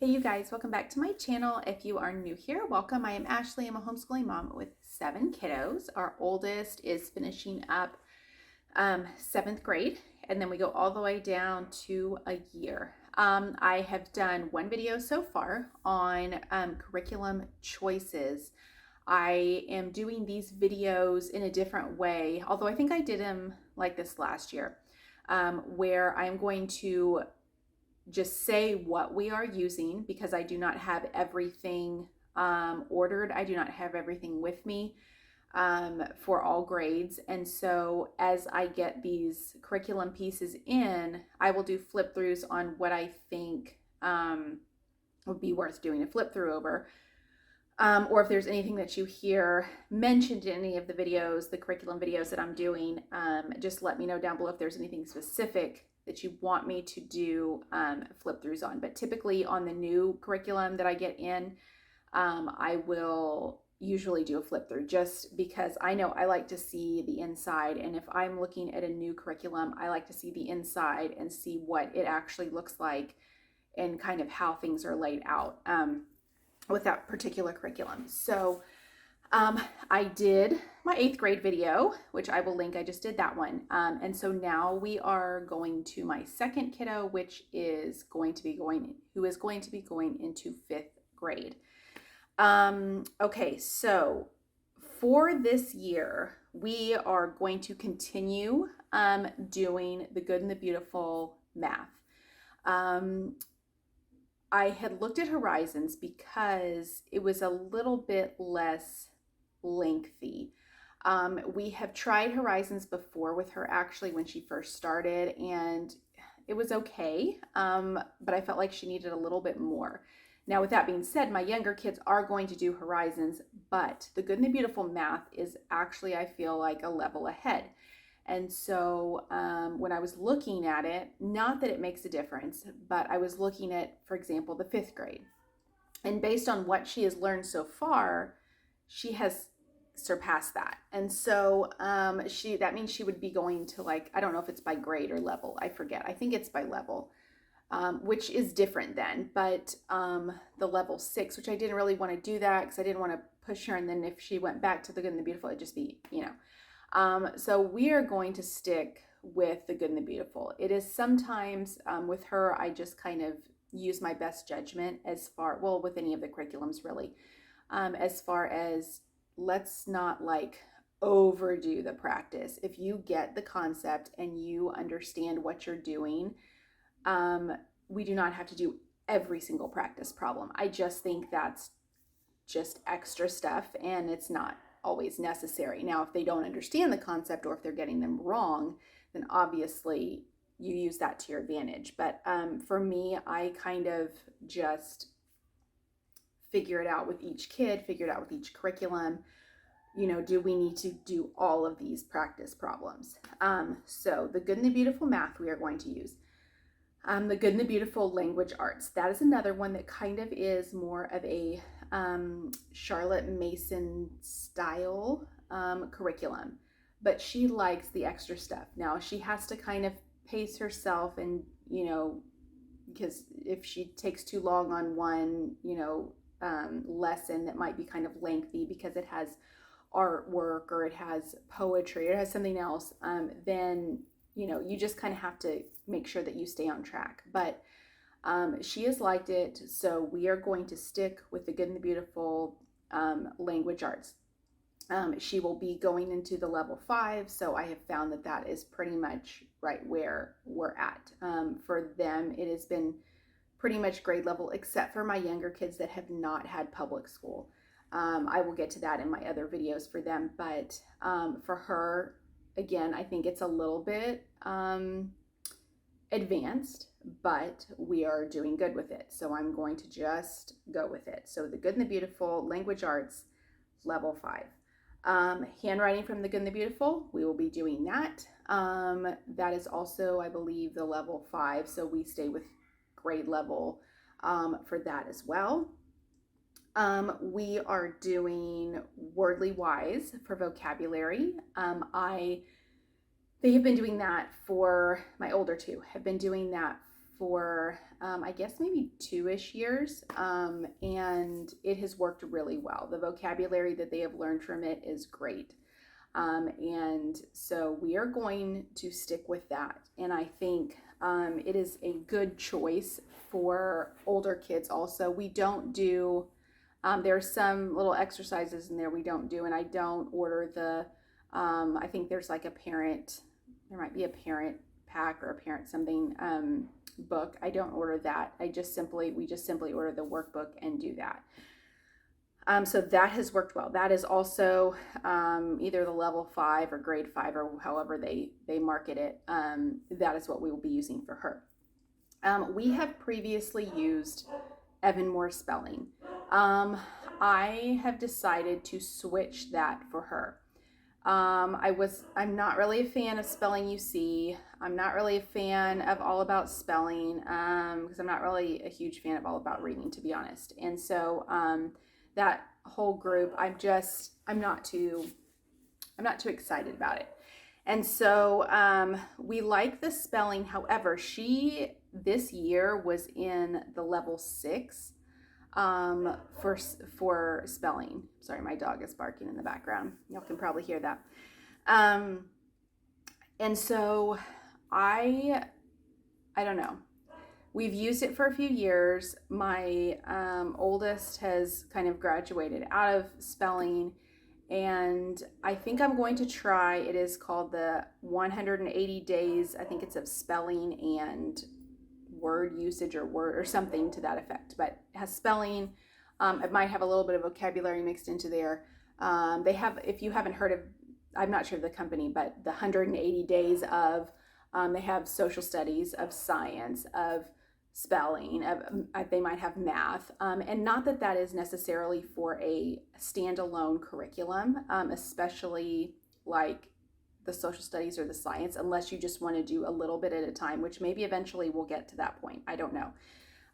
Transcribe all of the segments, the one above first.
Hey you guys, welcome back to my channel. If you are new here, welcome. I am Ashley. I'm a homeschooling mom with 7 kiddos. Our oldest is finishing up 7th grade, and then we go all the way down to a year. I have done one video so far on curriculum choices. I am doing these videos in a different way, although I think I did them like this last year, where I'm going to just say what we are using because I do not have everything ordered. I do not have everything with me for all grades. And so as I get these curriculum pieces in, I will do flip throughs on what I think would be worth doing a flip through over. Or if there's anything that you hear mentioned in any of the videos, the curriculum videos that I'm doing, just let me know down below if there's anything specific that you want me to do flip throughs on. But typically on the new curriculum that I get in, I will usually do a flip through just because I know I like to see the inside. And if I'm looking at a new curriculum, I like to see the inside and see what it actually looks like and kind of how things are laid out with that particular curriculum. So I did my 8th grade video, which I will link. I just did that one. And so now we are going to my second kiddo, who is going to be going into 5th grade. Okay, so for this year, we are going to continue doing the good and the beautiful math. I had looked at Horizons because it was a little bit less lengthy. We have tried Horizons before with her actually when she first started, and it was okay, but I felt like she needed a little bit more. Now, with that being said, my younger kids are going to do Horizons, but the Good and the Beautiful math is actually, I feel like, a level ahead. And so when I was looking at it, not that it makes a difference, but I was looking at, for example, the 5th grade. And based on what she has learned so far, she has surpassed that. And so that means she would be going to, like, I don't know if it's by grade or level. I forget. I think it's by level, which is different then. But the level 6, which I didn't really want to do that because I didn't want to push her. And then if she went back to the Good and the Beautiful, it'd just be, so we are going to stick with the Good and the Beautiful. It is sometimes with her, I just kind of use my best judgment with any of the curriculums really, as far as let's not like overdo the practice. If you get the concept and you understand what you're doing, we do not have to do every single practice problem. I just think that's just extra stuff and it's not always necessary. Now, if they don't understand the concept or if they're getting them wrong, then obviously you use that to your advantage. But for me, I kind of just figure it out with each kid, figure it out with each curriculum. Do we need to do all of these practice problems? So the Good and the Beautiful math we are going to use. The Good and the Beautiful language arts. That is another one that kind of is more of a Charlotte Mason style curriculum, but she likes the extra stuff. Now she has to kind of pace herself and, because if she takes too long on one, lesson that might be kind of lengthy because it has artwork or it has poetry or it has something else, then, you just kind of have to make sure that you stay on track. But she has liked it, so we are going to stick with the Good and the Beautiful language arts. She will be going into the level 5, so I have found that is pretty much right where we're at. For them, it has been pretty much grade level, except for my younger kids that have not had public school. I will get to that in my other videos for them, but for her, again, I think it's a little bit advanced, but we are doing good with it. So I'm going to just go with it. So the Good and the Beautiful language arts, level 5. Handwriting from the Good and the Beautiful, we will be doing that. That is also, I believe, the level 5. So we stay with grade level for that as well. We are doing Wordly Wise for vocabulary. They have been doing that for my older two, have been doing that for, I guess maybe 2-ish years, and it has worked really well. The vocabulary that they have learned from it is great. And so we are going to stick with that. And I think it is a good choice for older kids also. We don't do, there are some little exercises in there we don't do, and I don't order the, I think there's like there might be a parent pack or a parent something book. I don't order that. We just simply order the workbook and do that. So that has worked well. That is also either the level 5 or grade 5 or however they market it. That is what we will be using for her. We have previously used Evan Moore Spelling. I have decided to switch that for her. I'm not really a fan of Spelling UC. I'm not really a fan of All About Spelling because I'm not really a huge fan of All About Reading, to be honest. And so that whole group, I'm not too excited about it. And so we like the spelling. However, she this year was in the level 6 for spelling. Sorry, my dog is barking in the background. Y'all can probably hear that. And so I don't know. We've used it for a few years. My oldest has kind of graduated out of spelling, and I think I'm going to try, it is called the 180 days, I think it's of spelling and word usage or something to that effect, but it has spelling. It might have a little bit of vocabulary mixed into there. They have, if you haven't heard of, I'm not sure of the company, but the 180 days of, they have social studies, of science, of spelling, of they might have math, and not that that is necessarily for a standalone curriculum, especially like the social studies or the science, unless you just want to do a little bit at a time, which maybe eventually we'll get to that point. I don't know.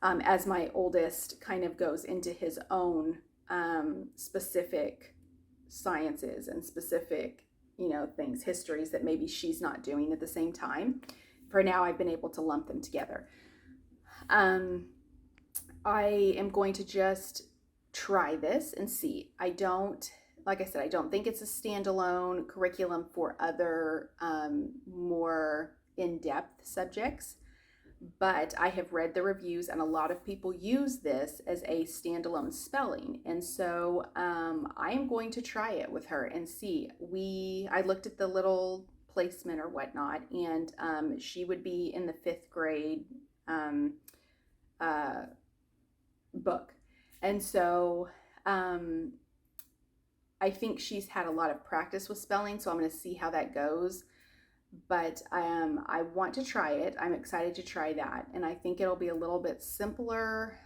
As my oldest kind of goes into his own specific sciences and specific, things, histories that maybe she's not doing at the same time. For now, I've been able to lump them together. I am going to just try this and see. Like I said, I don't think it's a standalone curriculum for other more in-depth subjects, but I have read the reviews and a lot of people use this as a standalone spelling. And so I am going to try it with her and see. I looked at the little placement or whatnot, and she would be in the 5th grade book. And so I think she's had a lot of practice with spelling, so I'm going to see how that goes. But I want to try it. I'm excited to try that. And I think it'll be a little bit simpler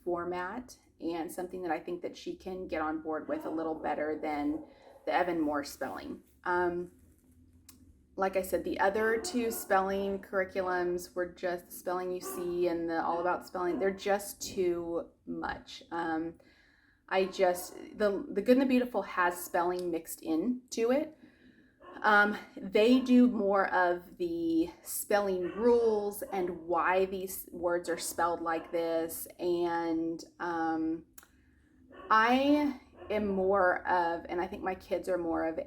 format and something that I think that she can get on board with a little better than the Evan Moore Spelling. Like I said, the other 2 spelling curriculums were just the Spelling UC and the All About Spelling. They're just too much. The Good and the Beautiful has spelling mixed into it. They do more of the spelling rules and why these words are spelled like this. And I am more of, and I think my kids are more of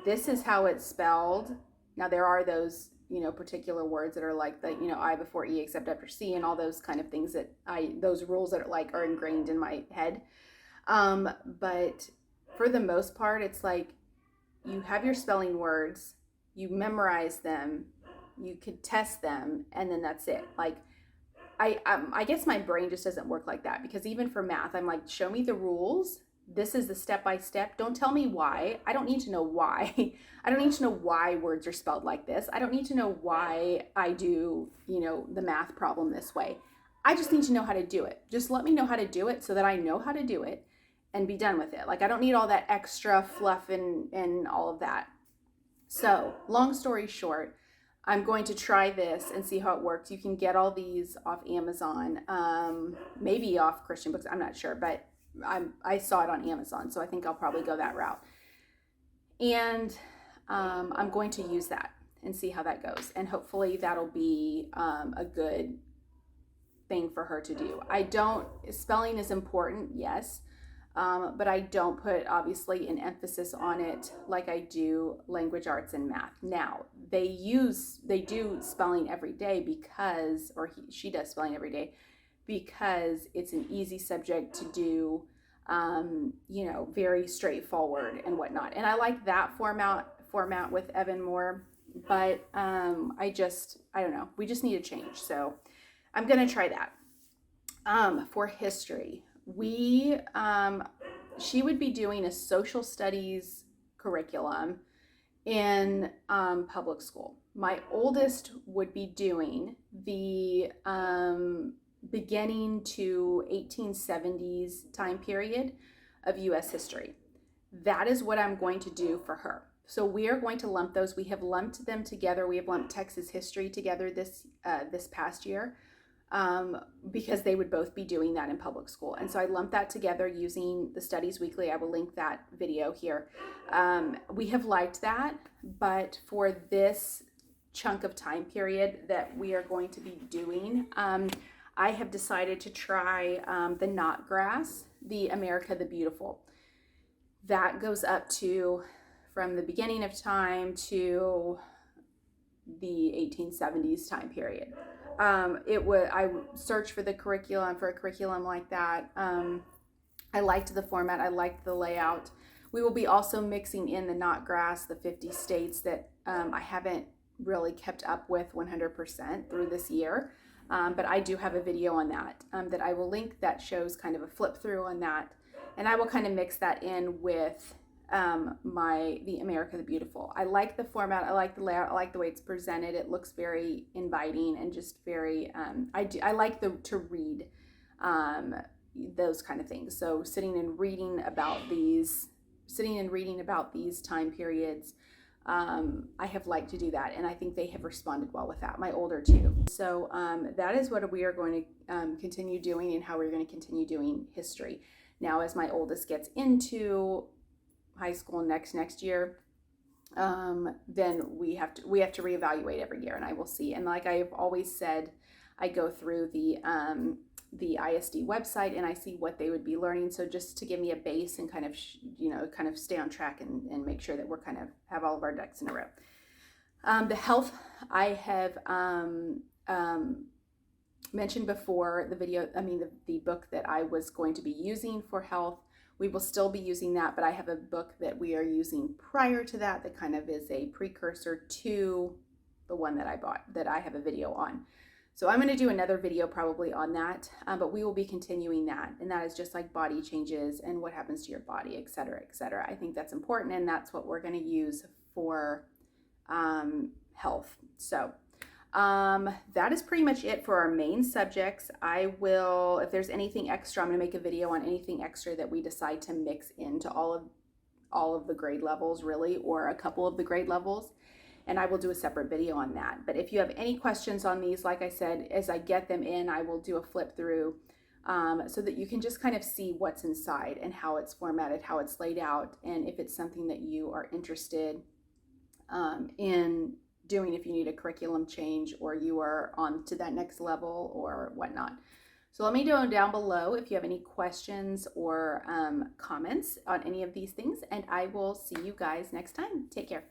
this is how it's spelled. Now there are those, particular words that are like the, I before E except after C, and all those kind of things that those rules that are ingrained in my head. But for the most part, it's like you have your spelling words, you memorize them, you could test them, and then that's it. Like I guess my brain just doesn't work like that, because even for math, I'm like, show me the rules. This is the step-by-step. Don't tell me why. I don't need to know why. I don't need to know why words are spelled like this. I don't need to know why I do, the math problem this way. I just need to know how to do it. Just let me know how to do it so that I know how to do it and be done with it. Like, I don't need all that extra fluff and all of that. So, long story short, I'm going to try this and see how it works. You can get all these off Amazon, maybe off Christian Books. I'm not sure, but I saw it on Amazon, so I think I'll probably go that route. And I'm going to use that. and see how that goes. And hopefully that'll be a good thing for her to do. Spelling is important, yes, but I don't put obviously an emphasis on it like I do language arts and math. Now they do spelling every day because, or she does spelling every day because it's an easy subject to do, very straightforward and whatnot. And I like that format with Evan more, but I don't know. We just need a change. So I'm going to try that. For history, she would be doing a social studies curriculum in public school. My oldest would be doing the beginning to 1870s time period of U.S. history. That is what I'm going to do for her. So we are going to lump those. We have lumped them together. We have lumped Texas history together this past year because they would both be doing that in public school. And so I lumped that together using the Studies Weekly. I will link that video here. We have liked that, but for this chunk of time period that we are going to be doing, I have decided to try the notgrass, the America the Beautiful. That goes up to from the beginning of time to the 1870s time period. I searched for a curriculum like that. I liked the format. I liked the layout. We will be also mixing in the notgrass, the 50 states that I haven't really kept up with 100% through this year. But I do have a video on that that I will link that shows kind of a flip through on that. And I will kind of mix that in with the America the Beautiful. I like the format. I like the layout. I like the way it's presented. It looks very inviting and just very, I like to read those kind of things. So sitting and reading about these time periods, I have liked to do that, and I think they have responded well with that. My older two. So that is what we are going to continue doing, and how we're going to continue doing history. Now, as my oldest gets into high school next year, then we have to reevaluate every year, and I will see. And like I've always said, I go through the ISD website and I see what they would be learning. So just to give me a base and kind of stay on track and make sure that we're kind of have all of our ducks in a row. The health, I have mentioned before the book that I was going to be using for health. We will still be using that, but I have a book that we are using prior to that kind of is a precursor to the one that I bought, that I have a video on. So I'm going to do another video probably on that, but we will be continuing that. And that is just like body changes and what happens to your body, et cetera, et cetera. I think that's important, and that's what we're going to use for health. So that is pretty much it for our main subjects. If there's anything extra, I'm going to make a video on anything extra that we decide to mix into all of the grade levels, really, or a couple of the grade levels. And I will do a separate video on that. But if you have any questions on these, like I said, as I get them in, I will do a flip through so that you can just kind of see what's inside and how it's formatted, how it's laid out, and if it's something that you are interested in doing, if you need a curriculum change or you are on to that next level or whatnot. So let me know down below if you have any questions or comments on any of these things, and I will see you guys next time. Take care.